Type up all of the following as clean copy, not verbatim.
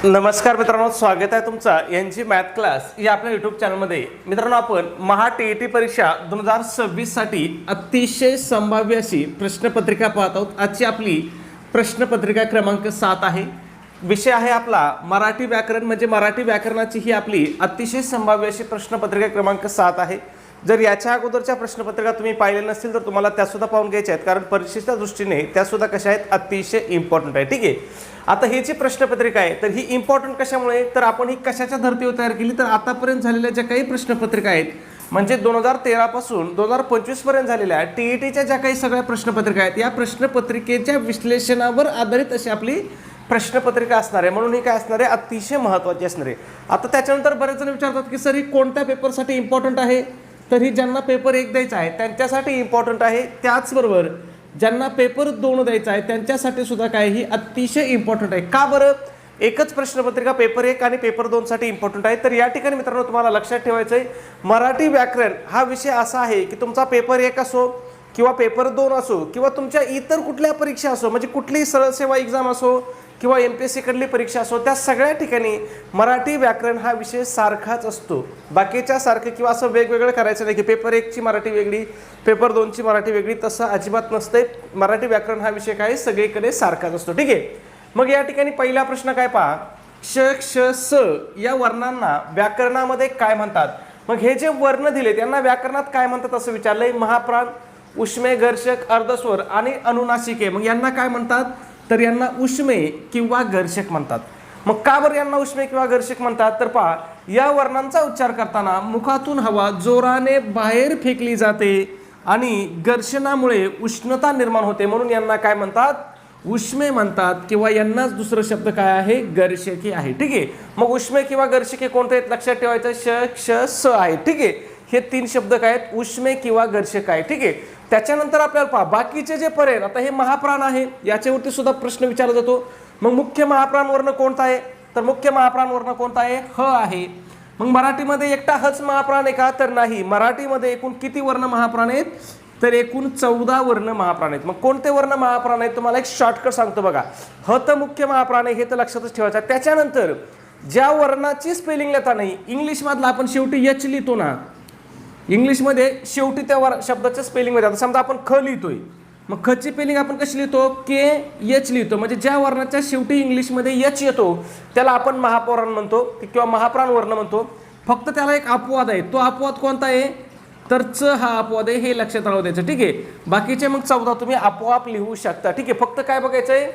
नमस्कार मित्रांनो, स्वागत आहे तुमचा यांची मॅथ क्लास या आपल्या यूट्यूब चॅनलमध्ये. मित्रांनो, आपण महा टी परीक्षा 2026 साठी अतिशय संभाव्य अशी प्रश्नपत्रिका पाहत आहोत. आजची आपली प्रश्नपत्रिका क्रमांक 7 आहे. विषय आहे आपला मराठी व्याकरण, म्हणजे मराठी व्याकरणाची ही आपली अतिशय संभाव्य अशी प्रश्नपत्रिका क्रमांक 7 आहे. जर याच्या अगोदरच्या प्रश्नपत्रिका तुम्ही पाहिलेल्या नसतील तर तुम्हाला त्यासुद्धा पाहून घ्यायच्या आहेत, कारण परीक्षेच्या दृष्टीने त्यासुद्धा कशा आहेत, अतिशय इम्पॉर्टंट आहे. ठीक आहे, आता ही जी प्रश्नपत्रिका आहे तर ही इम्पॉर्टंट कशामुळे, तर आपण ही कशाच्या धर्तीवर तयार केली, तर आतापर्यंत झालेल्या ज्या काही प्रश्नपत्रिका आहेत, म्हणजे 2013 पासून 2025 पर्यंत झालेल्या टीईटीच्या ज्या काही सगळ्या प्रश्नपत्रिका आहेत, या प्रश्नपत्रिकेच्या विश्लेषणावर आधारित अशी आपली प्रश्नपत्रिका असणार आहे. म्हणून ही काय असणार आहे, अतिशय महत्त्वाची असणार आहे. आता त्याच्यानंतर बरेच जण विचारतात की सर ही कोणत्या पेपरसाठी इम्पॉर्टंट आहे, तर ही ज्यांना पेपर 1 द्यायचा आहे त्यांच्यासाठी इम्पॉर्टंट आहे. त्याचबरोबर ज्यांना पेपर 2 द्यायचा आहे त्यांच्यासाठी सुद्धा काय, ही अतिशय इम्पॉर्टंट आहे. का बरं, एकच प्रश्नपत्रिका पेपर 1 आणि पेपर 2 साठी इम्पॉर्टंट आहे. तर या ठिकाणी मित्रांनो तुम्हाला लक्षात ठेवायचं आहे, मराठी व्याकरण हा विषय असा आहे की तुमचा पेपर 1 असो किंवा पेपर 2 असो किंवा तुमच्या इतर कुठल्या परीक्षा असो, म्हणजे कुठलीही सरळ सेवा एक्झाम असो किंवा MPSC कडली परीक्षा असो, त्या सगळ्या ठिकाणी मराठी व्याकरण हा विषय सारखाच असतो. बाकीच्या सारखं किंवा असं वेगवेगळं करायचं नाही की पेपर 1 ची मराठी वेगळी, पेपर 2 ची मराठी वेगळी, तसं अजिबात नसते. मराठी व्याकरण हा विषय काय सगळीकडे सारखाच असतो. ठीक आहे, मग या ठिकाणी पहिला प्रश्न काय पहा, श क्ष स या वर्णांना व्याकरणामध्ये काय म्हणतात. मग हे जे वर्ण दिले त्यांना व्याकरणात काय म्हणतात असं विचारलंय. महाप्राण, उष्मे, घर्षक, अर्धस्वर आणि अनुनासिके, मग यांना काय म्हणतात, तर यांना उष्मे किंवा घर्षक म्हणतात. मग का बरं यांना उष्मे किंवा घर्षक म्हणतात, तर पहा, या वर्णांचा उच्चार करताना मुखातून हवा जोराने बाहेर फेकली जाते आणि घर्षणामुळे उष्णता निर्माण होते, म्हणून यांना काय म्हणतात, उष्मे म्हणतात, किंवा यांनाच दुसरं शब्द काय आहे, घर्षके आहे. ठीक आहे, मग उष्मे किंवा घर्षके कोणते आहेत लक्षात ठेवायचं, श क्ष स आहे. ठीक आहे, हे 3 शब्द काय आहेत, उष्मे किंवा घर्षक आहे. ठीक आहे, त्याच्यानंतर आपल्याला पहा बाकीचे जे पर्याय, आता हे महाप्राण आहे, याच्यावरती सुद्धा प्रश्न विचारला जातो. मग मुख्य महाप्राण वर्ण कोणता आहे, तर मुख्य महाप्राण वर्ण कोणता आहे, ह आहे. मग मराठीमध्ये एकटा हच महाप्राण आहे का, तर नाही. मराठीमध्ये एकूण किती वर्ण महाप्राण आहेत, तर एकूण 14 वर्ण महाप्राण आहेत. मग कोणते वर्ण महाप्राण आहेत, तुम्हाला एक शॉर्टकट सांगतो बघा. ह तर मुख्य महाप्राण आहे, हे तर लक्षातच ठेवायचं. त्याच्यानंतर ज्या वर्णाची स्पेलिंग लिहिता नाही, इंग्लिश मधला आपण शेवटी एच लिहितो ना, इंग्लिशमध्ये शेवटी त्या शब्दाच्या स्पेलिंगमध्ये, आता समजा आपण ख लिहितोय, मग खची स्पेलिंग आपण कशी लिहितो, के एच लिहितो. म्हणजे ज्या वर्णाच्या शेवटी इंग्लिशमध्ये एच येतो त्याला आपण महाप्राण म्हणतो किंवा महाप्राण वर्ण म्हणतो. फक्त त्याला एक अपवाद आहे, तो अपवाद कोणता आहे, तर च हा अपवाद आहे, हे लक्षात राहू द्यायचं. ठीक आहे, बाकीचे मग 14 तुम्ही आपोआप लिहू शकता. ठीक आहे, फक्त काय बघायचं आहे,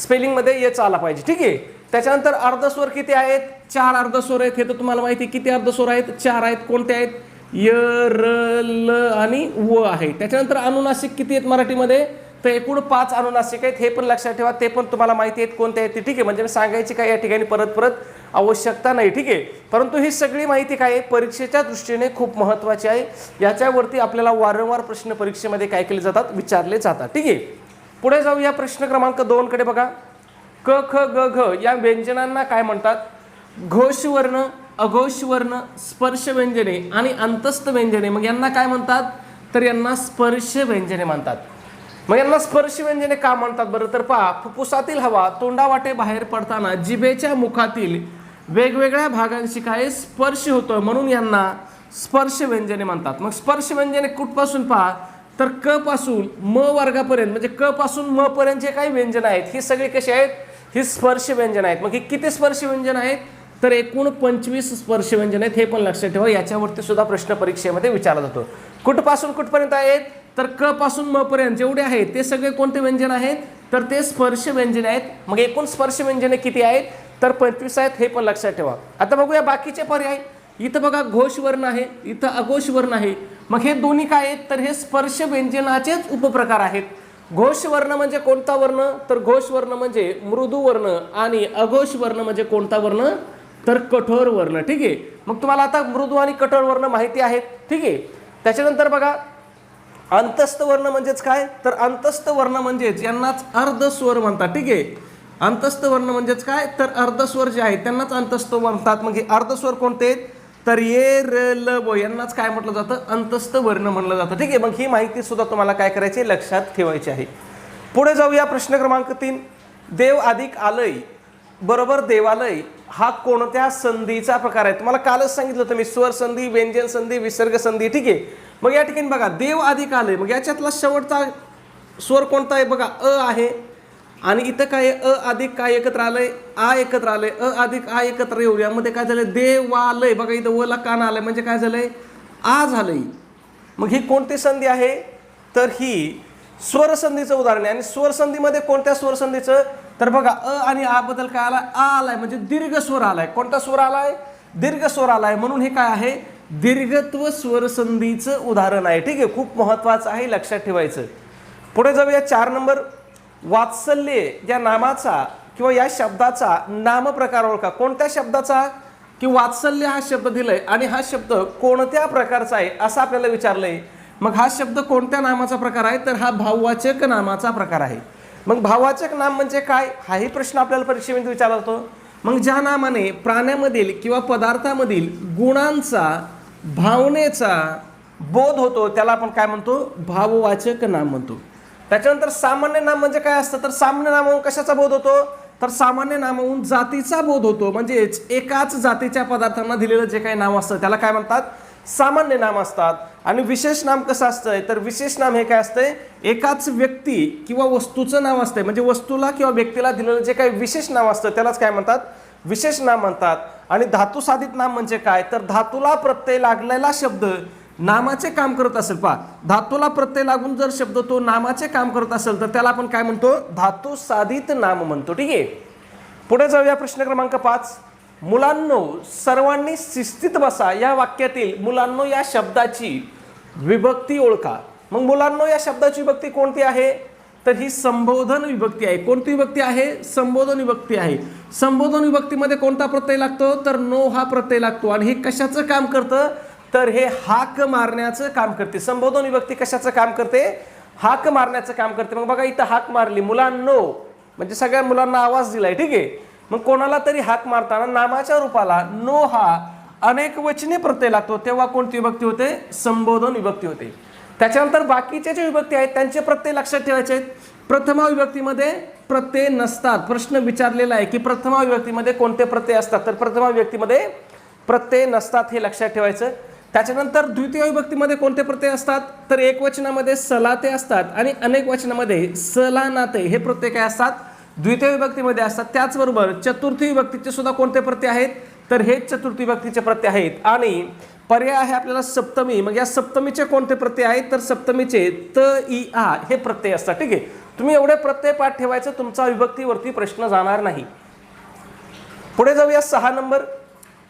स्पेलिंगमध्ये एच आला पाहिजे. ठीक आहे, त्याच्यानंतर अर्धस्वर किती आहेत, 4 अर्धस्वर आहेत. हे तर तुम्हाला माहिती आहे, किती अर्धस्वर आहेत, 4 आहेत. कोणते आहेत, य, र, ल आणि व आहे. त्याच्यानंतर अनुनासिक किती आहेत मराठीमध्ये, तर एकूण 5 अनुनासिक आहेत. हे पण लक्षात ठेवा, ते पण तुम्हाला माहिती आहेत कोणते आहेत ते. ठीक आहे, म्हणजे मी सांगायची काय या ठिकाणी परत आवश्यकता नाही. ठीक आहे, परंतु ही सगळी माहिती काय आहे, परीक्षेच्या दृष्टीने खूप महत्त्वाची आहे. याच्यावरती आपल्याला वारंवार प्रश्न परीक्षेमध्ये काय केले जातात, विचारले जातात. ठीक आहे, पुढे जाऊया प्रश्न क्रमांक 2 कडे. बघा, क ख ग घ या व्यंजनांना काय म्हणतात. घोष वर्ण, अघोष वर्ण, स्पर्श व्यंजने आणि अंतस्थ व्यंजने, मग यांना काय म्हणतात, तर यांना स्पर्श व्यंजने म्हणतात. मग यांना स्पर्श व्यंजने का म्हणतात बरं, तर पहा, फुफ्फुसातील हवा तोंडावाटे बाहेर पडताना जिभेच्या मुखातील वेगवेगळ्या भागांशी काय स्पर्श होतो, म्हणून यांना स्पर्श व्यंजने म्हणतात. मग स्पर्श व्यंजने कुठपासून पहा, तर क पासून म वर्गापर्यंत, म्हणजे क पासून म पर्यंत जे काही व्यंजन आहेत ही सगळी कशी आहेत, ही स्पर्श व्यंजन आहेत. मग हे किती स्पर्श व्यंजन आहेत, तर एकूण 25 स्पर्श व्यंजन आहेत. हे पण लक्षात ठेवा, याच्यावरती सुद्धा प्रश्न परीक्षेमध्ये विचारला जातो. कुठपासून कुठपर्यंत आहेत, तर क पासून म पर्यंत जेवढे आहेत ते सगळे कोणते व्यंजन आहेत, तर ते स्पर्श व्यंजन आहेत. मग एकूण स्पर्श व्यंजने किती आहेत, तर 25 आहेत. हे पण लक्षात ठेवा. आता बघूया बाकीचे पर्याय. इथं बघा घोष वर्ण आहे, इथं अघोष वर्ण आहे. मग हे दोन्ही काय आहेत, तर हे स्पर्श व्यंजनाचेच उपप्रकार आहेत. घोष वर्ण म्हणजे कोणता वर्ण, तर घोष वर्ण म्हणजे मृदू वर्ण आणि अघोष वर्ण म्हणजे कोणता वर्ण, तर कठोर वर्ण. ठीक आहे, मग तुम्हाला आता मृदू आणि कठोर वर्ण माहिती आहेत. ठीक आहे, त्याच्यानंतर बघा अंतस्थ वर्ण म्हणजेच काय, तर अंतस्थ वर्ण म्हणजेच यांनाच अर्धस्वर म्हणतात. ठीक आहे, अंतस्थ वर्ण म्हणजेच काय, तर अर्धस्वर जे आहेत त्यांनाच अंतस्थ म्हणतात. मग हे अर्धस्वर कोणते आहेत, तर ये, र, ल, व यांनाच काय म्हटलं जातं, अंतस्थ वर्ण म्हणलं जातं. ठीक आहे, मग ही माहिती सुद्धा तुम्हाला काय करायची, लक्षात ठेवायची आहे. पुढे जाऊया प्रश्न क्रमांक 3. देव अधिक आलय बरोबर देवालय हा कोणत्या संधीचा प्रकार आहे? तुम्हाला कालच सांगितलं होतं मी, स्वर संधी, व्यंजन संधी, विसर्ग संधी. ठीक आहे, मग या ठिकाणी बघा देव अधिक आलय, मग याच्यातला शेवटचा स्वर कोणता आहे बघा, अ आहे. आणि इथं काय अ अधिक काय एकत्र आलंय, आ एकत्र आलंय, अ अधिक आ एकत्र येऊ, यामध्ये काय झालंय देवालय. बघा इथं वला कान आलंय म्हणजे काय झालंय आ झालंय. मग ही कोणती संधी आहे? तर ही स्वरसंधीचं उदाहरण आहे. आणि स्वरसंधीमध्ये कोणत्या स्वरसंधीचं? तर बघा अ आणि आ बद्दल काय आलाय, आ आलाय म्हणजे दीर्घ स्वर आलाय. कोणता स्वर आलाय? दीर्घ स्वर आलाय, म्हणून हे काय आहे दीर्घत्व स्वरसंधीचं उदाहरण आहे. ठीक आहे, खूप महत्वाचं आहे, लक्षात ठेवायचं. पुढे जाऊया 4 नंबर. वात्सल्य या नामाचा किंवा या शब्दाचा नामप्रकार ओळखा. कोणत्या शब्दाचा? की वात्सल्य हा शब्द दिलाय आणि हा शब्द कोणत्या प्रकारचा आहे असं आपल्याला विचारलंय. मग हा शब्द कोणत्या नामाचा प्रकार आहे? तर हा भाववाचक नामाचा प्रकार आहे. मग भाववाचक नाम म्हणजे काय, हाही प्रश्न आपल्याला परीक्षेमध्ये विचारला जातो. मग ज्या नामाने प्राण्यामधील किंवा पदार्थामधील गुणांचा, भावनेचा बोध होतो त्याला आपण काय म्हणतो? भाववाचक नाम म्हणतो. त्याच्यानंतर सामान्य नाम म्हणजे काय असतं? तर सामान्य नामावरून कशाचा बोध होतो? तर सामान्य नामावरून जातीचा बोध होतो. म्हणजेच एकाच जातीच्या पदार्थांना दिलेलं जे काही नाव असतं त्याला काय म्हणतात? सामान्य नाम असतात. आणि विशेष नाम कसं असतंय? तर विशेष नाम हे काय असतंय? एकाच व्यक्ती किंवा वस्तूचं नाव असतंय. म्हणजे वस्तूला किंवा व्यक्तीला दिलेलं जे काही विशेष नाव असतं त्यालाच काय म्हणतात? विशेष नाम म्हणतात. आणि धातू साधित नाम म्हणजे काय? तर धातूला प्रत्यय लागलेला शब्द नामाचे काम करत असेल. पहा, धातूला प्रत्यय लागून जर शब्द तो नामाचे काम करत असेल तर त्याला आपण काय म्हणतो? धातू साधित नाम म्हणतो. ठीक आहे, पुढे जाऊया. प्रश्न क्रमांक 5. मुलांनो सर्वांनी शिस्तीत बसा या वाक्यातील मुलांनो या शब्दाची विभक्ती ओळखा. मग मुलांनो या शब्दाची विभक्ती कोणती आहे? तर ही संबोधन विभक्ती आहे. कोणती विभक्ती आहे? संबोधन विभक्ती आहे. संबोधन विभक्तीमध्ये कोणता प्रत्यय लागतो? तर नो हा प्रत्यय लागतो. आणि हे कशाचं काम करतं? तर हे हाक मारण्याचं काम करते. संबोधन विभक्ती कशाचं काम करते? हाक मारण्याचं काम करते. मग बघा इथं हाक मारली, मुलांनो म्हणजे सगळ्या मुलांना आवाज दिलाय. ठीक आहे, मग कोणाला तरी हाक मारताना नामाच्या रूपाला नो हा अनेक वचनी प्रत्यय लागतो तेव्हा कोणती विभक्ती होते? संबोधन विभक्ती होते. त्याच्यानंतर बाकीच्या जे विभक्ती आहेत त्यांचे प्रत्यय लक्षात ठेवायचे आहेत. प्रथमा विभक्तीमध्ये प्रत्यय नसतात. प्रश्न विचारलेला आहे की प्रथमा विभक्तीमध्ये कोणते प्रत्यय असतात? तर प्रथमा विभक्तीमध्ये प्रत्यय नसतात, हे लक्षात ठेवायचं. त्याच्यानंतर द्वितीय विभक्तीमध्ये कोणते प्रत्यय असतात? तर एकवचनामध्ये सलाते असतात आणि अनेक वचनामध्ये सलानाते हे प्रत्यय काय असतात? द्वितीय विभक्तीमध्ये असतात. त्याचबरोबर चतुर्थी विभक्तीचे सुद्धा कोणते प्रत्यय आहेत? तर हे चतुर्थी विभक्तीचे प्रत्यय आहेत. आणि पर्याय आहे आपल्याला सप्तमी. मग या सप्तमीचे कोणते प्रत्यय आहेत? तर सप्तमीचे त इ आ हे प्रत्यय असतात. ठीक आहे, तुम्ही एवढे प्रत्यय पाठ ठेवायचं, तुमचा विभक्तीवरती प्रश्न जाणार नाही. पुढे जाऊया 6 नंबर.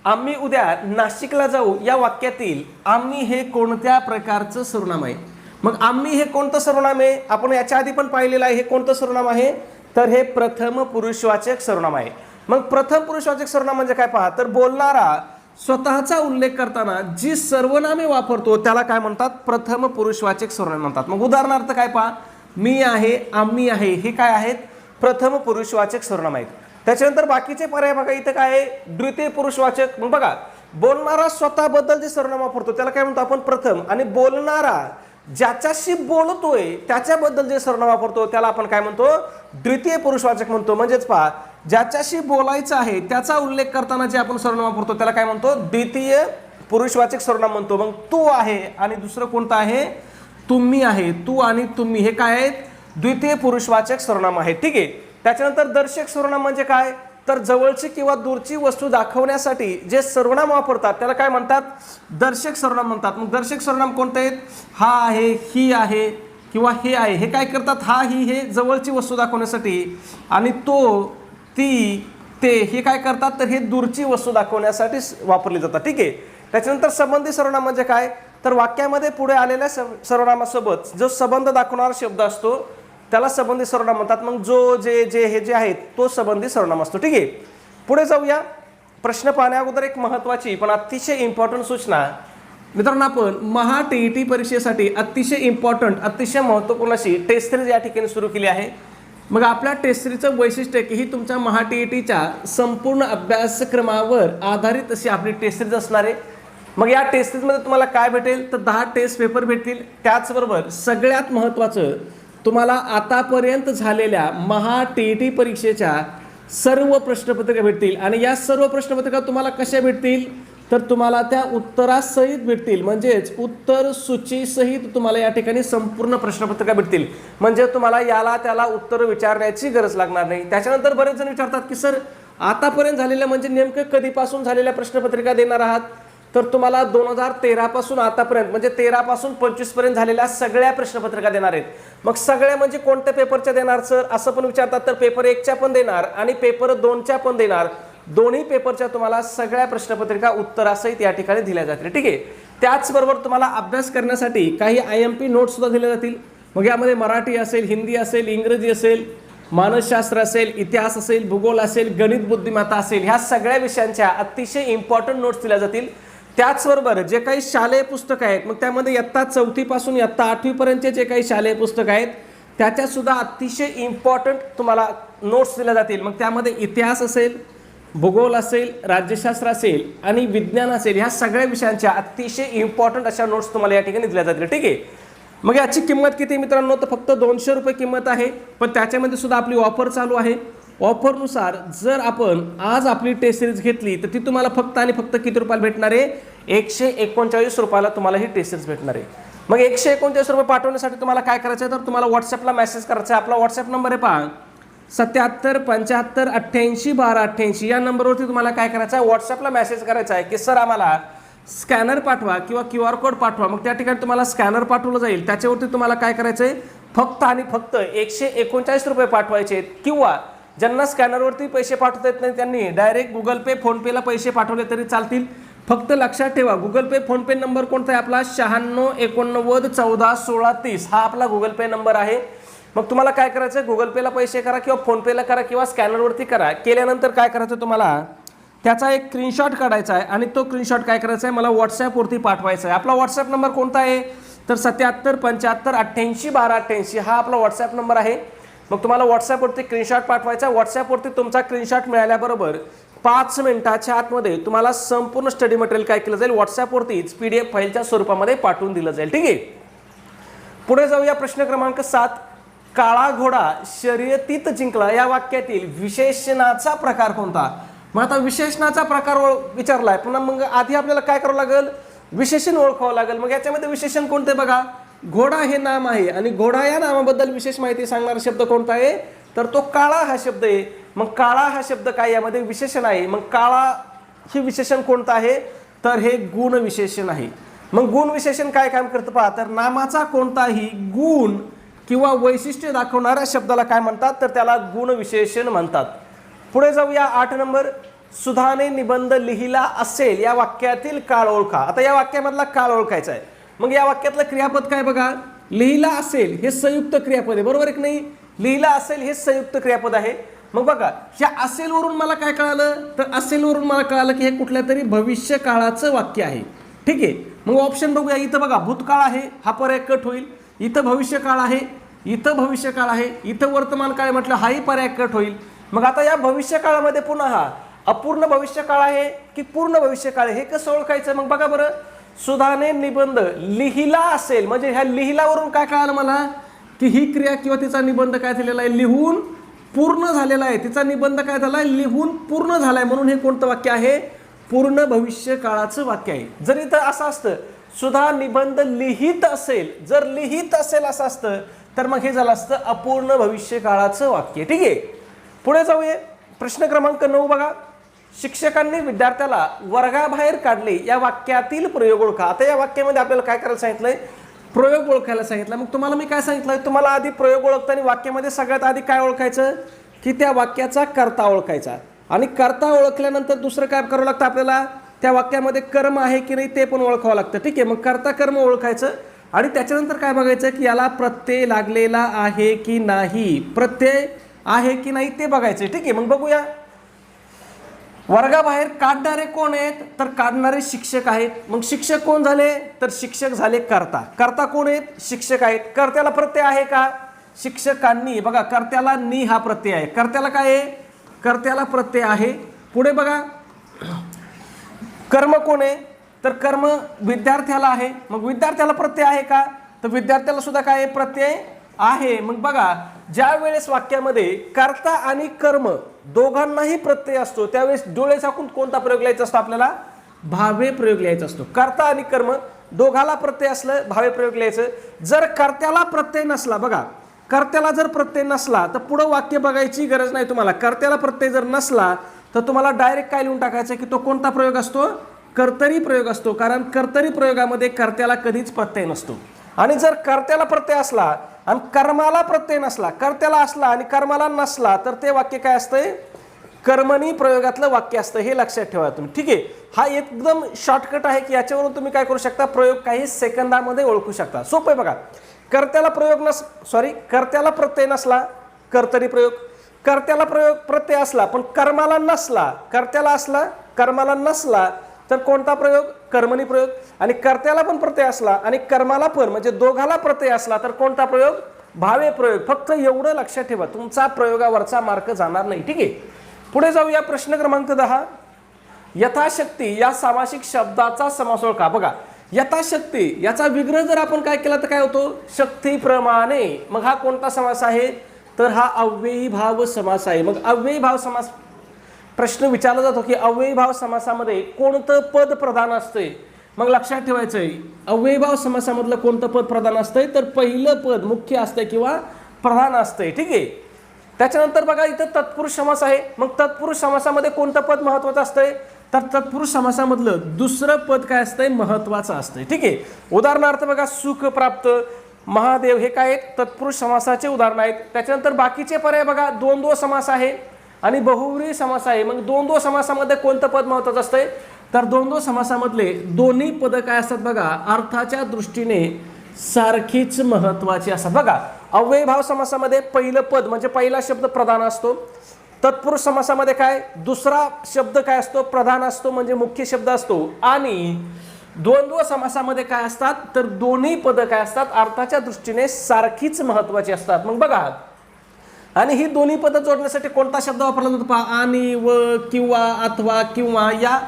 आम्ही उद्या नाशिकला जाऊ या वाक्यातील आम्ही हे कोणत्या प्रकारचं सर्वनाम आहे? मग आम्ही हे कोणतं सर्वनाम आहे? आपण याच्या आधी पण पाहिलेलं आहे. हे कोणतं सर्वनाम आहे? तर हे प्रथम पुरुषवाचक सर्वनाम आहे. मग प्रथम पुरुषवाचक सर्वनाम म्हणजे काय? पहा, तर बोलणारा स्वतःचा उल्लेख करताना जी सर्वनामे वापरतो त्याला काय म्हणतात? प्रथम पुरुषवाचक सर्वनाम म्हणतात. मग उदाहरणार्थ काय? पहा, मी आहे, आम्ही आहे, हे काय आहेत? प्रथम पुरुषवाचक सर्वनाम आहेत. त्याच्यानंतर बाकीचे पर्याय बघा, इथं काय आहे? द्वितीय पुरुषवाचक. मग बघा, बोलणारा स्वतःबद्दल जे सर्वनाम वापरतो त्याला काय म्हणतो आपण? प्रथम. आणि बोलणारा ज्याच्याशी बोलतोय त्याच्याबद्दल जे सर्वनाम वापरतो त्याला आपण काय म्हणतो? द्वितीय पुरुषवाचक म्हणतो. म्हणजेच पहा, ज्याच्याशी बोलायचं आहे त्याचा उल्लेख करताना जे आपण सर्वनाम वापरतो त्याला काय म्हणतो? द्वितीय पुरुषवाचक सर्वनाम म्हणतो. मग तू आहे आणि दुसरं कोणतं आहे? तुम्ही आहे. तू आणि तुम्ही हे काय आहेत? द्वितीय पुरुषवाचक सर्वनाम आहे. ठीक आहे, त्याच्यानंतर दर्शक सर्वनाम म्हणजे काय? तर जवळची किंवा दूरची वस्तू दाखवण्यासाठी जे सर्वनाम वापरतात त्याला काय म्हणतात? दर्शक सर्वनाम म्हणतात. मग दर्शक सर्वनाम कोणते आहेत? हा आहे, ही आहे किंवा हे आहे. हे काय करतात? हा, ही हे जवळची वस्तू दाखवण्यासाठी, आणि तो, ती, ते हे काय करतात? तर हे दूरची वस्तू दाखवण्यासाठी वापरले जातात. ठीक आहे, त्याच्यानंतर संबंधी सर्वनाम म्हणजे काय? तर वाक्यामध्ये पुढे आलेल्या सर्वनामासोबत जो संबंध दाखवणारा शब्द असतो त्याला संबंधी सर्वनाम म्हणतात. मग जो, जे, जे हे जे आहेत तो संबंधी सर्वनाम असतो. ठीक आहे, पुढे जाऊया. प्रश्न पाहण्या अगोदर एक महत्त्वाची पण अतिशय इम्पॉर्टंट सूचना. मित्रांनो, आपण महा टी परीक्षेसाठी अतिशय इम्पॉर्टंट, अतिशय महत्त्वपूर्ण अशी टेस्ट सिरीज या ठिकाणी सुरू केली आहे. मग आपल्या टेस्ट सिरीजचं वैशिष्ट्य की ही तुमच्या महा टीईटीच्या संपूर्ण अभ्यासक्रमावर आधारित अशी आपली टेस्ट सिरीज असणार आहे. मग या टेस्ट सिरीजमध्ये तुम्हाला काय भेटेल? तर 10 टेस्ट पेपर भेटतील. त्याचबरोबर सगळ्यात महत्त्वाचं, तुम्हाला आतापर्यंत झालेल्या महा टी परीक्षेच्या सर्व प्रश्नपत्रिका भेटतील आणि या सर्व प्रश्नपत्रिका तुम्हाला कशा भेटतील तर तुम्हाला त्या उत्तरासहित भेटतील, म्हणजेच उत्तर सूचीसहित तुम्हाला या ठिकाणी संपूर्ण प्रश्नपत्रिका भेटतील. म्हणजे तुम्हाला याला त्याला उत्तर विचारण्याची गरज लागणार नाही. त्याच्यानंतर बरेच जण विचारतात की सर आतापर्यंत झालेल्या म्हणजे नेमकं कधीपासून झालेल्या प्रश्नपत्रिका देणार आहात, तर तुम्हाला 2013 पासून आतापर्यंत म्हणजे 13 पासून 25 पर्यंत झालेल्या सगळ्या प्रश्नपत्रिका देणार आहेत. मग सगळ्या म्हणजे कोणत्या पेपरच्या देणार सर असं पण विचारतात, तर पेपर 1च्या पण देणार आणि पेपर 2च्या पण देणार. दोन्ही पेपरच्या तुम्हाला सगळ्या प्रश्नपत्रिका उत्तरासहित या ठिकाणी दिल्या जातील. ठीक आहे. त्याचबरोबर तुम्हाला अभ्यास करण्यासाठी काही IMP नोट्स सुद्धा दिल्या जातील. मग यामध्ये मराठी असेल, हिंदी असेल, इंग्रजी असेल, मानसशास्त्र असेल, इतिहास असेल, भूगोल असेल, गणित बुद्धिमत्ता असेल, ह्या सगळ्या विषयांच्या अतिशय इम्पॉर्टंट नोट्स दिल्या जातील. त्याचबरोबर जे काही शालेय पुस्तकं आहेत मग त्यामध्ये इयत्ता 4थी पासून इयत्ता 8वी पर्यंतचे जे काही शालेय पुस्तकं आहेत त्याच्यात सुद्धा अतिशय इम्पॉर्टंट तुम्हाला नोट्स दिल्या जातील. मग त्यामध्ये इतिहास असेल, भूगोल असेल, राज्यशास्त्र असेल आणि विज्ञान असेल, ह्या सगळ्या विषयांच्या अतिशय इम्पॉर्टंट अशा नोट्स तुम्हाला या ठिकाणी दिल्या जातील. ठीक आहे. मग याची किंमत किती मित्रांनो, तर फक्त 200 रुपये किंमत आहे. पण त्याच्यामध्ये सुद्धा आपली ऑफर चालू आहे. ऑफरनुसार जर आपण आज आपली टेस्ट सिरीज घेतली तर ती तुम्हाला फक्त आणि फक्त किती रुपयाला भेटणार आहे, 139 रुपयाला तुम्हाला ही टेस्ट सिरीज भेटणार आहे. मग 139 रुपये पाठवण्यासाठी तुम्हाला काय करायचं आहे, तर तुम्हाला व्हॉट्सअपला मेसेज करायचा आहे. आपला व्हॉट्सअप नंबर आहे पहा 77 75 88 12 88. या नंबरवरती तुम्हाला काय करायचं आहे, व्हॉट्सअपला मेसेज करायचा आहे की सर आम्हाला स्कॅनर पाठवा किंवा QR कोड पाठवा. मग त्या ठिकाणी तुम्हाला स्कॅनर पाठवलं जाईल. त्याच्यावरती तुम्हाला काय करायचं आहे, फक्त आणि फक्त 139 रुपये पाठवायचे आहेत. किंवा ज्यांना स्कॅनरवरती पैसे पाठवता येत नाही त्यांनी डायरेक्ट गुगल पे फोनपेला पैसे पाठवले तरी चालतील. फक्त लक्षात ठेवा गुगल पे फोनपे नंबर कोणता आहे आपला 96 89 14 16 30 हा आपला गुगल पे नंबर आहे. मग तुम्हाला काय करायचं आहे, गुगल पेला पैसे करा किंवा फोनपेला करा किंवा स्कॅनरवरती करा. केल्यानंतर काय करायचं तुम्हाला त्याचा एक स्क्रीनशॉट काढायचा आहे आणि तो स्क्रीनशॉट काय करायचा आहे मला व्हॉट्सॲपवरती पाठवायचा आहे. आपला व्हॉट्सॲप नंबर कोणता आहे तर 77 75 88 12 88 हा आपला व्हॉट्सॲप नंबर आहे. मग तुम्हाला व्हॉट्सॲपवरती स्क्रीनशॉट पाठवायचा. व्हॉट्सॲपवरती तुमचा स्क्रीनशॉट मिळाल्याबरोबर 5 मिनिटाच्या आतमध्ये तुम्हाला संपूर्ण स्टडी मटेरियल काय केलं जाईल, व्हॉट्सॲपवरतीच PDF फाईलच्या स्वरूपामध्ये पाठवून दिलं जाईल. ठीक आहे. पुढे जाऊया. प्रश्न क्रमांक 7. काळा घोडा शर्यतीत जिंकला या वाक्यातील विशेषणाचा प्रकार कोणता. मग आता विशेषणाचा प्रकार विचारलाय, पुन्हा मग आधी आपल्याला काय करावं लागेल, विशेषण ओळखावं लागेल. मग याच्यामध्ये विशेषण कोणते बघा, घोडा हे नाम आहे आणि घोडा या नामाबद्दल विशेष माहिती सांगणारा शब्द कोणता आहे तर तो काळा हा शब्द आहे. मग काळा हा शब्द काय यामध्ये विशेषण आहे. मग काळा हे विशेषण कोणतं आहे तर हे गुण विशेषण आहे. मग गुण विशेषण काय काम करतं पहा, तर नामाचा कोणताही गुण किंवा वैशिष्ट्य दाखवणाऱ्या शब्दाला काय म्हणतात तर त्याला गुण विशेषण म्हणतात. पुढे जाऊया. 8 नंबर. सुधाने निबंध लिहिला असेल या वाक्यातील काळ ओळखा. आता या वाक्यामधला काळ ओळखायचा आहे. मग या वाक्यातलं क्रियापद काय बघा, लिहिला असेल हे संयुक्त क्रियापद आहे, बरोबर आहे की नाही. लिहिला असेल हे संयुक्त क्रियापद आहे. मग बघा ह्या असेल वरून मला काय कळालं तर असेल वरून मला कळालं की हे कुठल्या तरी भविष्य काळाचं वाक्य आहे. ठीक आहे. मग ऑप्शन बघूया. इथं बघा भूतकाळ आहे, हा पर्याय कट होईल. इथं भविष्यकाळ आहे, इथं भविष्यकाळ आहे, इथं वर्तमान काळ म्हटलं हाही पर्याय कट होईल. मग आता या भविष्यकाळामध्ये पुन्हा हा अपूर्ण भविष्यकाळ आहे की पूर्ण भविष्यकाळ आहे हे कसं ओळखायचं. मग बघा बरं, सुधाने निबंध लिहिला असेल म्हणजे ह्या लिहिलावरून काय कळालं मला की ही क्रिया किंवा तिचा निबंध काय झालेला आहे, लिहून पूर्ण झालेला आहे. तिचा निबंध काय झाला आहे, लिहून पूर्ण झालाय. म्हणून हे कोणतं वाक्य आहे, पूर्ण भविष्य काळाचं वाक्य आहे. जर इथं असं असतं सुधा निबंध लिहित असेल, जर लिहित असेल असं असतं तर मग हे झालं असतं अपूर्ण भविष्य काळाचं वाक्य. ठीक आहे. पुढे जाऊया. प्रश्न क्रमांक 9 बघा. शिक्षकांनी विद्यार्थ्याला वर्गाबाहेर काढले या वाक्यातील प्रयोग ओळखा. आता या वाक्यामध्ये आपल्याला काय करायला सांगितलंय, प्रयोग ओळखायला सांगितलं. मग तुम्हाला मी काय सांगितलंय, तुम्हाला आधी प्रयोग ओळखताना वाक्यामध्ये सगळ्यात आधी काय ओळखायचं की त्या वाक्याचा कर्ता ओळखायचा आणि कर्ता ओळखल्यानंतर दुसरं काय करावं लागतं आपल्याला, त्या वाक्यामध्ये कर्म आहे की नाही ते पण ओळखावं लागतं. ठीक आहे. मग कर्ता कर्म ओळखायचं आणि त्याच्यानंतर काय बघायचं की याला प्रत्यय लागलेला आहे की नाही, प्रत्यय आहे की नाही ते बघायचं. ठीक आहे. मग बघूया. वर्गाबाहेर काढणारे कोण आहेत तर काढणारे शिक्षक आहेत. मग शिक्षक कोण झाले तर शिक्षक झाले कर्ता. कर्ता कोण आहेत, शिक्षक आहेत. कर्त्याला प्रत्यय आहे का, शिक्षकांनी. बघा कर्त्याला नी हा प्रत्यय आहे. कर्त्याला काय आहे, कर्त्याला प्रत्यय आहे. पुढे बघा कर्म कोण आहे तर कर्म विद्यार्थ्याला आहे. मग विद्यार्थ्याला प्रत्यय आहे का तर विद्यार्थ्याला सुद्धा काय आहे, प्रत्यय आहे. मग बघा ज्या वेळेस वाक्यामध्ये कर्ता आणि कर्म दोघांनाही प्रत्यय असतो त्यावेळेस डोळे झाकून कोणता प्रयोग लिहायचा असतो आपल्याला? भावे प्रयोग लिहायचा असतो. कर्ता आणि कर्म दोघाला प्रत्यय असलं भावे प्रयोग लिहायचं. जर कर्त्याला प्रत्यय नसला, बघा कर्त्याला जर प्रत्यय नसला तर पुढं वाक्य बघायची गरज नाही तुम्हाला. कर्त्याला प्रत्यय जर नसला तर तुम्हाला डायरेक्ट काय लिहून टाकायचं की तो कोणता प्रयोग असतो? कर्तरी प्रयोग असतो. कारण कर्तरी प्रयोगामध्ये कर्त्याला कधीच प्रत्यय नसतो. आणि जर कर्त्याला प्रत्यय असला आणि कर्माला प्रत्यय नसला, कर्त्याला असला आणि कर्माला नसला, तर ते वाक्य काय असतंय? कर्मणी प्रयोगातलं वाक्य असतं. हे लक्षात ठेवा तुम्ही. ठीक आहे, हा एकदम शॉर्टकट आहे की याच्यावरून तुम्ही काय करू शकता? प्रयोग काही सेकंदामध्ये ओळखू शकता. सोपं आहे बघा. कर्त्याला कर्त्याला प्रत्यय नसला कर्तरी प्रयोग, कर्त्याला प्रत्यय असला पण कर्माला नसला, कर्त्याला असला कर्माला नसला तर कोणता प्रयोग? कर्मणी प्रयोग. आणि कर्त्याला पण प्रत्यय असला आणि कर्माला पण म्हणजे दोघाला प्रत्यय असला तर कोणता प्रयोग? भावे प्रयोग. फक्त एवढं लक्षात ठेवा, तुमचा प्रयोगावरचा मार्क जाणार नाही. ठीक आहे, पुढे जाऊया. प्रश्न क्रमांक 10. यथाशक्ती या सामासिक शब्दाचा समास ओळखा. बघा, यथाशक्ती याचा विग्रह जर आपण काय केला तर काय होतो? शक्तीप्रमाणे. मग हा कोणता समास आहे? तर हा अव्ययी भाव समास आहे. मग अव्ययी भाव समास प्रश्न विचारला जातो की अव्ययी भाव समासामध्ये कोणतं पद प्रधान असतंय? मग लक्षात ठेवायचंय अव्ययी भाव समासामधलं कोणतं पद प्रधान असतंय? तर पहिलं पद मुख्य असतंय किंवा प्रधान असतंय. ठीक आहे, त्याच्यानंतर बघा इथं तत्पुरुष समास आहे. मग तत्पुरुष समासामध्ये कोणतं पद महत्वाचं असतंय? तर तत्पुरुष समासामधलं दुसरं पद काय असतंय? महत्वाचं असतंय. ठीक आहे, उदाहरणार्थ बघा, सुख प्राप्त, महादेव हे काय आहेत? तत्पुरुष समासाचे उदाहरण आहेत. त्याच्यानंतर बाकीचे पर्याय बघा, द्वंद्व समास आहे आणि बहुव्रीही समास आहे. मग द्वंद्व समासामध्ये कोणतं पद महत्वाचं असतंय? तर द्वंद्व समासामधले दोन्ही पद काय असतात? बघा, अर्थाच्या दृष्टीने सारखीच महत्वाची असतात. बघा, अव्ययी भाव समासामध्ये पहिलं पद म्हणजे पहिला शब्द प्रधान असतो. तत्पुरुष समासामध्ये काय? दुसरा शब्द काय असतो? प्रधान असतो, म्हणजे मुख्य शब्द असतो. आणि द्वंद्व समासामध्ये काय असतात? तर दोन्ही पद काय असतात? अर्थाच्या दृष्टीने सारखीच महत्वाची असतात. मग बघा, आणि ही दोन्ही पद जोडण्यासाठी कोणता शब्द वापरला जातो? पहा, आणि, व, किंवा, अथवा, किंवा या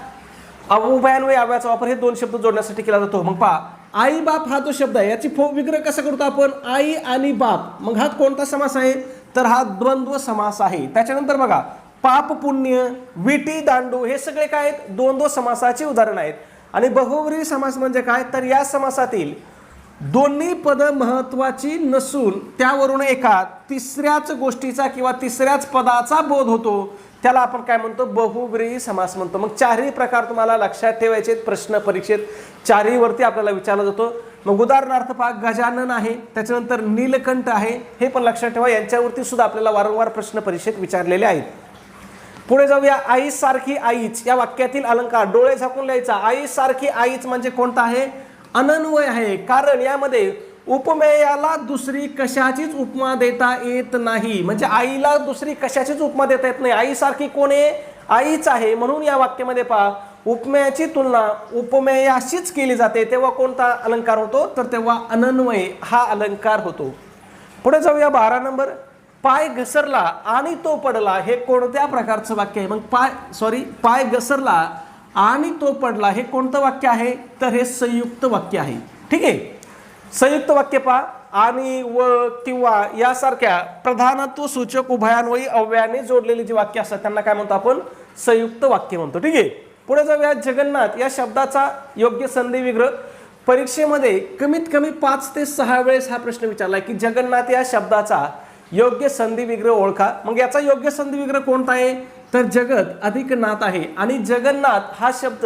उभयान्वयी अव्ययाचा वापर हे दोन शब्द जोडण्यासाठी केला जातो. मग पहा, आई बाप हा जो शब्द आहे याची विग्रह कसा करतो आपण? आई आणि बाप. मग हा कोणता समास आहे? तर हा द्वंद्व समास आहे. त्याच्यानंतर बघा, पाप पुण्य, विटी दांडू हे सगळे काय आहेत? द्वंद्व समासाचे उदाहरण आहेत. आणि बहुव्रीही समास म्हणजे काय? तर या समासातील दोन्ही पद महत्वाची नसून त्यावरून एका तिसऱ्याच गोष्टीचा किंवा तिसऱ्याच पदाचा बोध होतो, त्याला आपण काय म्हणतो? बहुव्रीही समास म्हणतो. मग चारही प्रकार तुम्हाला लक्षात ठेवायचे प्रश्न परीक्षेत चारही वरती आपल्याला विचारला जातो. मग उदाहरणार्थ पहा, गजानन आहे, त्याच्यानंतर नीलकंठ आहे, हे पण लक्षात ठेवा. यांच्यावरती सुद्धा आपल्याला वारंवार प्रश्न परीक्षेत विचारलेले आहेत. पुढे जाऊया. आई सारखी आईच या वाक्यातील अलंकार डोळे झाकून लिहायचा. आई सारखी आईच म्हणजे कोणता आहे? अनन्वय आहे. कारण यामध्ये उपमेयाला दुसरी कशाचीच उपमा देता येत नाही. म्हणजे आईला दुसरी कशाचीच उपमा देता येत नाही. आई सारखी कोण आहे? आईच आहे. म्हणून या वाक्यामध्ये पहा, उपमेयाची तुलना उपमेयाशीच केली जाते. तेव्हा कोणता अलंकार होतो? तर तेव्हा अनन्वय हा अलंकार होतो. पुढे जाऊया. 12 नंबर. पाय घसरला आणि तो पडला हे कोणत्या प्रकारचं वाक्य आहे? मग पाय घसरला आणि तो पडला हे कोणतं वाक्य आहे? तर हे संयुक्त वाक्य आहे. ठीक आहे, संयुक्त वाक्य पहा, आणि, व, किंवा यासारख्या प्रधानत्व सूचक उभयान्वयी अव्ययाने जोडलेली जी वाक्य असतात त्यांना काय म्हणतो आपण? संयुक्त वाक्य म्हणतो. ठीक आहे, पुढे जाऊया. जगन्नाथ या शब्दाचा योग्य संधी विग्रह परीक्षेमध्ये कमीत कमी 5 ते 6 वेळेस हा प्रश्न विचारला की जगन्नाथ या शब्दाचा योग्य संधी विग्रह ओळखा. मग याचा योग्य संधी विग्रह कोणता आहे? तर जगत अधिक नाथ आहे. आणि जगन्नाथ हा शब्द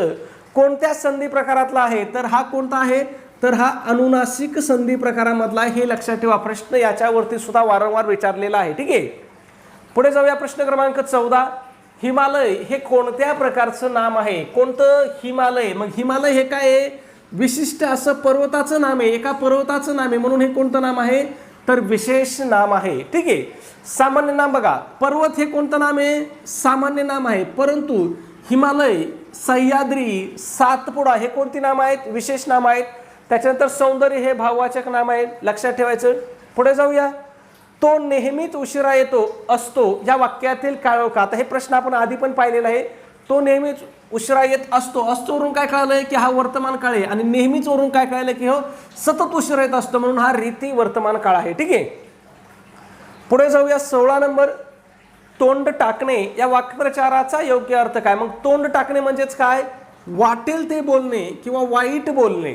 कोणत्या संधी प्रकारातला आहे? तर हा कोणता आहे? तर हा अनुनासिक संधी प्रकारामधला आहे. हे लक्षात ठेवा. प्रश्न याच्यावरती सुद्धा वारंवार विचारलेला आहे. ठीक आहे, पुढे जाऊया. प्रश्न क्रमांक 14. हिमालय हे कोणत्या प्रकारचं नाम आहे? कोणतं हिमालय? मग हिमालय हे काय आहे? विशिष्ट असं पर्वताचं नाम आहे. एका पर्वताचं नाम आहे, म्हणून हे कोणतं नाम आहे? तर विशेष नाम आहे. ठीक आहे, सामान्य नाम बघा, पर्वत हे कोणतं नाम आहे? सामान्य नाम आहे. परंतु हिमालय, सह्याद्री, सातपुडा हे कोणती नाम आहेत? विशेष नाम आहेत. त्याच्यानंतर सौंदर्य हे भाववाचक नाम आहे. लक्षात ठेवायचं. पुढे जाऊया. तो नेहमीच उशिरा येतो असतो या वाक्यातील काळ ओळखा. आता हे प्रश्न आपण आधी पण पाहिलेला आहे. तो नेहमीच उशिरा येत असतो. असतो वरून काय कळलंय की हा वर्तमान काळ आहे, आणि नेहमीच वरून काय कळलं की हो सतत उशिरा येत असतो, म्हणून हा रीती वर्तमान काळ आहे. ठीक आहे, पुढे जाऊया. 16 नंबर. तोंड टाकणे या वाक्प्रचाराचा योग्य अर्थ काय? मग तोंड टाकणे म्हणजेच काय? वाटेल ते बोलणे किंवा वाईट बोलणे.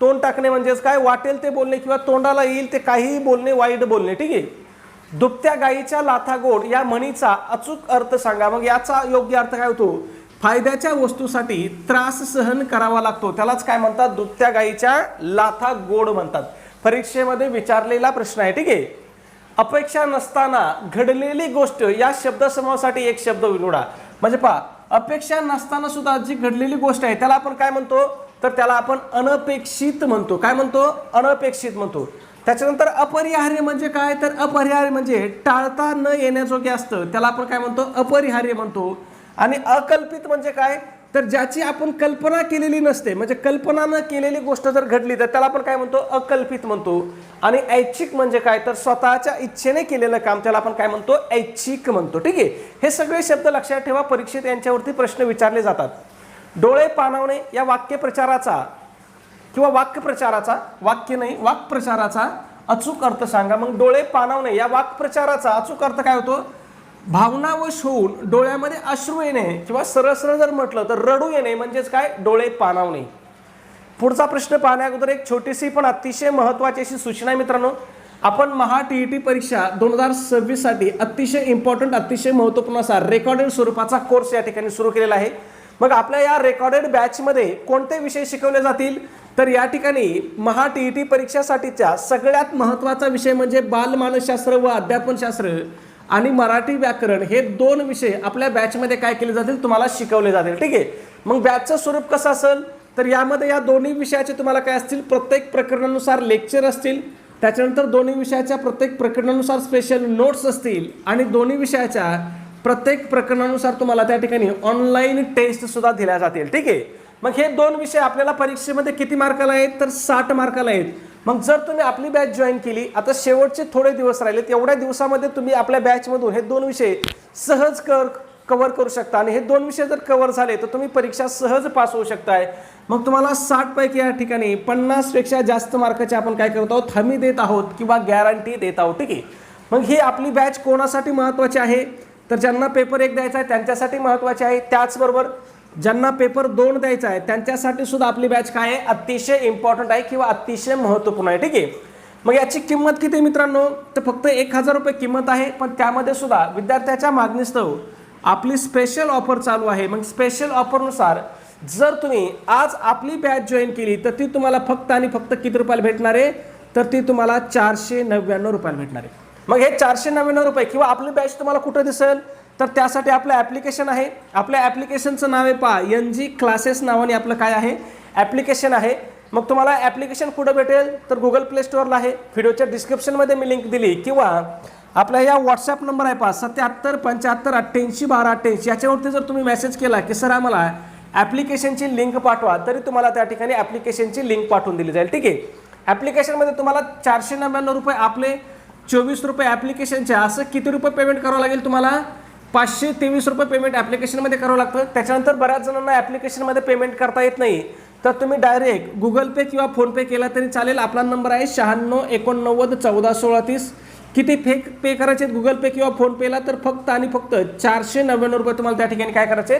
तोंड टाकणे म्हणजेच काय? वाटेल ते बोलणे किंवा तोंडाला येईल ते काहीही बोलणे, वाईट बोलणे. ठीक आहे. दुभत्या गाईच्या लाथा गोड या म्हणीचा अचूक अर्थ सांगा. मग याचा योग्य अर्थ काय होतो? फायद्याच्या वस्तूसाठी त्रास सहन करावा लागतो, त्यालाच काय म्हणतात? दुभत्या गाईच्या लाथा गोड म्हणतात. परीक्षेमध्ये विचारलेला प्रश्न आहे. ठीक आहे. अपेक्षा नसताना घडलेली गोष्ट या शब्दसमूहासाठी एक शब्द निवडा. म्हणजे पहा, अपेक्षा नसताना सुद्धा जी घडलेली गोष्ट आहे त्याला आपण काय म्हणतो? तर त्याला आपण अनपेक्षित म्हणतो. काय म्हणतो? अनपेक्षित म्हणतो. त्याच्यानंतर अपरिहार्य म्हणजे काय? तर अपरिहार्य म्हणजे टाळता न येण्याजोगे असतं, त्याला आपण काय म्हणतो? अपरिहार्य म्हणतो. आणि अकल्पित म्हणजे काय? तर ज्याची आपण कल्पना केलेली नसते, म्हणजे कल्पना न केलेली गोष्ट जर घडली तर त्याला आपण काय म्हणतो? अकल्पित म्हणतो. आणि ऐच्छिक म्हणजे काय? तर स्वतःच्या इच्छेने केलेलं काम, त्याला आपण काय म्हणतो? ऐच्छिक म्हणतो. ठीक आहे. हे सगळे शब्द लक्षात ठेवा, परीक्षेत यांच्यावरती प्रश्न विचारले जातात. डोळे पाणावणे या वाक्यप्रचाराचा किंवा वाक्यप्रचाराचा, वाक्य नाही वाक्प्रचाराचा अचूक अर्थ सांगा. मग डोळे पाणावणे या वाक्प्रचाराचा अचूक अर्थ काय होतो? भावनावश होऊन डोळ्यामध्ये अश्रू येणे किंवा सरळ सरळ जर म्हटलं तर रडू येणे म्हणजेच काय? डोळे पाणावणे. पुढचा प्रश्न पाहण्या अगोदर एक छोटीशी पण अतिशय महत्त्वाची अशी सूचना आहे मित्रांनो. आपण महा TET परीक्षा 2026 साठी अतिशय इम्पॉर्टंट, अतिशय महत्त्वपूर्ण असा रेकॉर्डेड स्वरूपाचा कोर्स या ठिकाणी सुरू केलेला आहे. मग आपल्या या रेकॉर्डेड बॅचमध्ये कोणते विषय शिकवले जातील? तर या ठिकाणी महा TET परीक्षासाठीचा सगळ्यात महत्त्वाचा विषय म्हणजे बालमानसशास्त्र व अध्यापनशास्त्र आणि मराठी व्याकरण हे 2 विषय आपल्या बॅचमध्ये काय केले जातील? तुम्हाला शिकवले जातील. ठीक आहे. मग बॅचचं स्वरूप कसं असेल? तर यामध्ये या दोन्ही विषयाचे तुम्हाला काय असतील? प्रत्येक प्रकरणानुसार लेक्चर असतील, त्याच्यानंतर दोन्ही विषयाच्या प्रत्येक प्रकरणानुसार स्पेशल नोट्स असतील आणि दोन्ही विषयाच्या प्रत्येक प्रकरणानुसार तुम्हाला त्या ठिकाणी ऑनलाईन टेस्ट सुद्धा दिल्या जातील. ठीक आहे. मग हे 2 विषय आपल्याला परीक्षेमध्ये किती मार्काला आहेत? तर 60 मार्काला आहेत. मग जर तुम्ही आपली बॅच जॉईन केली, आता शेवटचे थोडे दिवस राहिले, तेवढ्या दिवसामध्ये तुम्ही आपल्या बॅचमधून हे 2 विषय सहज कव्हर करू शकता. आणि हे 2 विषय जर कव्हर झाले तर तुम्ही परीक्षा सहज पास होऊ शकताय. मग तुम्हाला 60 पैकी या ठिकाणी 50 पेक्षा जास्त मार्काचे आपण काय करत आहोत? हमी देत आहोत किंवा गॅरंटी देत आहोत. ठीक आहे. मग ही आपली बॅच कोणासाठी महत्त्वाची आहे? तर ज्यांना पेपर 1 द्यायचा आहे त्यांच्यासाठी महत्त्वाची आहे. त्याचबरोबर ज्यांना पेपर 2 द्यायचा आहे त्यांच्यासाठी सुद्धा आपली बॅच काय आहे? अतिशय इम्पॉर्टंट आहे किंवा अतिशय महत्त्वपूर्ण आहे. ठीक आहे. मग याची किंमत किती आहे मित्रांनो? तर फक्त 1000 रुपये किंमत आहे. पण त्यामध्ये सुद्धा विद्यार्थ्याच्या मागणीस्तव आपली स्पेशल ऑफर चालू आहे. मग स्पेशल ऑफरनुसार जर तुम्ही आज आपली बॅच जॉईन केली तर ती तुम्हाला फक्त आणि फक्त किती रुपयाला भेटणार आहे? तर ती तुम्हाला 499 रुपयाला भेटणार आहे. मग हे 499 रुपये किंवा आपली बॅच तुम्हाला कुठं दिसेल? तर त्यासाठी आपलं ॲप्लिकेशन आहे. आपल्या ॲप्लिकेशनचं नाव आहे पहा, NG क्लासेस नावाने आपलं काय आहे? ॲप्लिकेशन आहे. मग तुम्हाला ॲप्लिकेशन कुठं भेटेल? तर गुगल प्ले स्टोअरला आहे. व्हिडिओच्या डिस्क्रिप्शनमध्ये मी लिंक दिली किंवा आपल्या या व्हॉट्सॲप नंबर आहे पहा 77 75 88 12 88 याच्यावरती जर तुम्ही मेसेज केला की सर आम्हाला ॲप्लिकेशनची लिंक पाठवा, तरी तुम्हाला त्या ठिकाणी ॲप्लिकेशनची लिंक पाठवून दिली जाईल. ठीक आहे. ॲप्लिकेशनमध्ये तुम्हाला 499 रुपये आपले 24 रुपये ॲप्लिकेशनचे, असं किती रुपये पेमेंट करावं लागेल तुम्हाला? 523 रुपये पेमेंट ॲप्लिकेशनमध्ये करावं लागतं. त्याच्यानंतर बऱ्याच जणांना ॲप्लिकेशनमध्ये पेमेंट करता येत नाही, तर तुम्ही डायरेक्ट गुगल पे किंवा फोनपे केला तरी चालेल. आपला नंबर आहे 96 89 14 16 30. किती पे करायचे गुगल पे किंवा फोनपेला? तर फक्त आणि फक्त 499 रुपये तुम्हाला त्या ठिकाणी काय करायचे?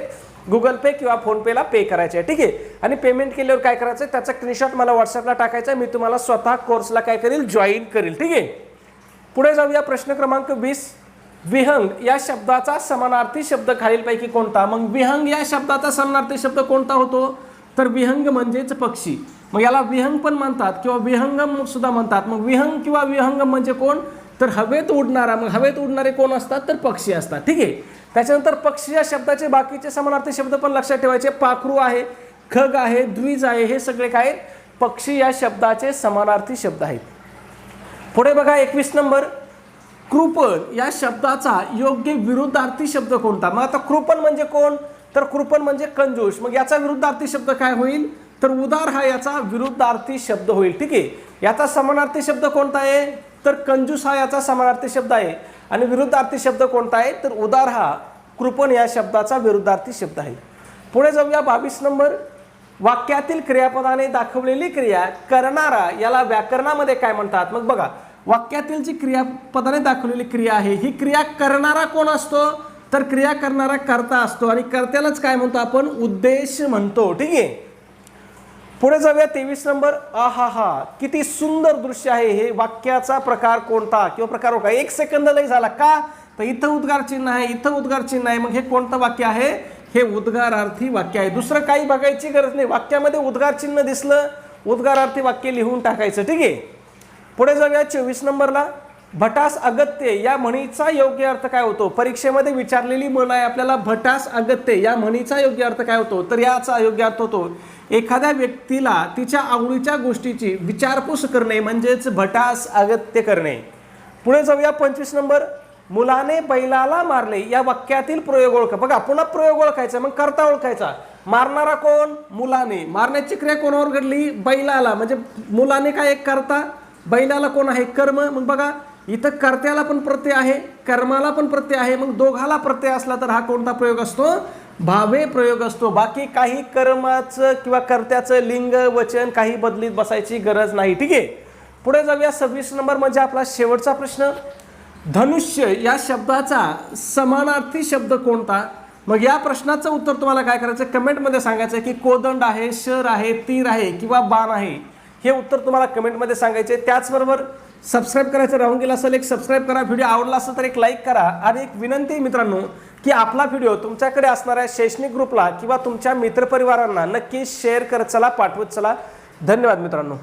गुगल पे किंवा फोनपेला पे करायचे. ठीक आहे. आणि पेमेंट केल्यावर काय करायचं? त्याचा स्क्रीनशॉट मला व्हॉट्सअपला टाकायचा. मी तुम्हाला स्वतः कोर्सला काय करेल? जॉईन करेल. ठीक आहे. पुढे जाऊया. प्रश्न क्रमांक 20. विहंग या शब्दाचा समानार्थी शब्द खालीलपैकी कोणता? मग विहंग या शब्दाचा समानार्थी शब्द कोणता होतो? तर विहंग म्हणजेच पक्षी. मग याला विहंग पण म्हणतात किंवा विहंगम सुद्धा म्हणतात. मग विहंग किंवा विहंगम म्हणजे कोण? तर हवेत उडणारा. मग हवेत उडणारे कोण असतात? तर पक्षी असतात. ठीक आहे. त्याच्यानंतर पक्षी या शब्दाचे बाकीचे समानार्थी शब्द पण लक्षात ठेवायचे. पाखरू आहे, खग आहे, द्विज आहे, हे सगळे काय? पक्षी या शब्दाचे समानार्थी शब्द आहेत. पुढे बघा 21 नंबर. कृपण या शब्दाचा योग्य विरुद्धार्थी शब्द कोणता? मग आता कृपण म्हणजे कोण? तर कृपण म्हणजे कंजूस. मग याचा विरुद्धार्थी शब्द काय होईल? तर उदार हा याचा विरुद्धार्थी शब्द होईल. ठीक आहे. याचा समानार्थी शब्द कोणता आहे? तर कंजूस हा याचा समानार्थी शब्द आहे. आणि विरुद्धार्थी शब्द कोणता आहे? तर उदार हा कृपण या शब्दाचा विरुद्धार्थी शब्द आहे. पुढे जाऊया 22 नंबर. वाक्यातील क्रियापदाने दाखवलेली क्रिया करणारा याला व्याकरणामध्ये काय म्हणतात? मग बघा, वाक्यातील जी क्रियापदाने दाखवलेली क्रिया आहे ही क्रिया करणारा कोण असतो, तर क्रिया करणारा कर्ता असतो आणि कर्त्यालाच काय म्हणतो आपण, उद्देश म्हणतो. ठीक आहे, पुढे जाऊया 23 नंबर. आहा किती सुंदर दृश्य आहे हे. वाक्याचा प्रकार कोणता किंवा प्रकार ओळखा. 1 सेकंद लई झाला का, तर इथं उद्गार चिन्ह आहे, इथं उद्गार चिन्ह आहे, मग हे कोणतं वाक्य आहे, हे उद्गारार्थी वाक्य आहे. दुसरं काही बघायची गरज नाही, वाक्यामध्ये उद्गार चिन्ह दिसलं उद्गारार्थी वाक्य लिहून टाकायचं. ठीक आहे, पुढे जाऊया 24 नंबरला. भटास अगत्य या म्हणीचा योग्य अर्थ काय होतो. परीक्षेमध्ये विचारलेली म्हण आहे आपल्याला, भटास अगत्य या म्हणीचा योग्य अर्थ काय होतो, तर याचा योग्य अर्थ होतो एखाद्या व्यक्तीला तिच्या आवडीच्या गोष्टीची विचारपूस करणे म्हणजेच भटास अगत्य करणे. पुढे जाऊया 25 नंबर. मुलाने बैलाला मारले या वाक्यातील प्रयोग ओळखा. बघा पुन्हा प्रयोग ओळखायचा, मग कर्ता ओळखायचा. मारणारा कोण, मुलाने. मारण्याची क्रिया कोणावर घडली, बैलाला. म्हणजे मुलाने काय एक कर्ता, बैलाला कोण आहे, कर्म. मग बघा इथं कर्त्याला पण प्रत्यय आहे, कर्माला पण प्रत्यय आहे, मग दोघाला प्रत्यय असला तर हा कोणता प्रयोग असतो, भावे प्रयोग असतो. बाकी काही कर्माचं किंवा कर्त्याचं लिंग वचन काही बदलीत बसायची गरज नाही. ठीक आहे, पुढे जाऊया 26 नंबर म्हणजे आपला शेवटचा प्रश्न. धनुष्य या शब्दाचा समानार्थी शब्द कोणता. मग या प्रश्नाचं उत्तर तुम्हाला काय करायचं, कमेंटमध्ये सांगायचं की कोदंड आहे, शर आहे, तीर आहे किंवा बाण आहे. हे उत्तर तुम्हाला कमेंटमध्ये सांगायचे. त्याचबरोबर सबस्क्राईब करायचं राहून गेलं असेल, एक सबस्क्राईब करा. व्हिडिओ आवडला असेल तर एक लाईक करा. आणि एक विनंती आहे मित्रांनो की आपला व्हिडिओ तुमच्याकडे असणाऱ्या शैक्षणिक ग्रुपला किंवा तुमच्या मित्रपरिवारांना नक्की शेअर करत चला, पाठवत चला. धन्यवाद मित्रांनो.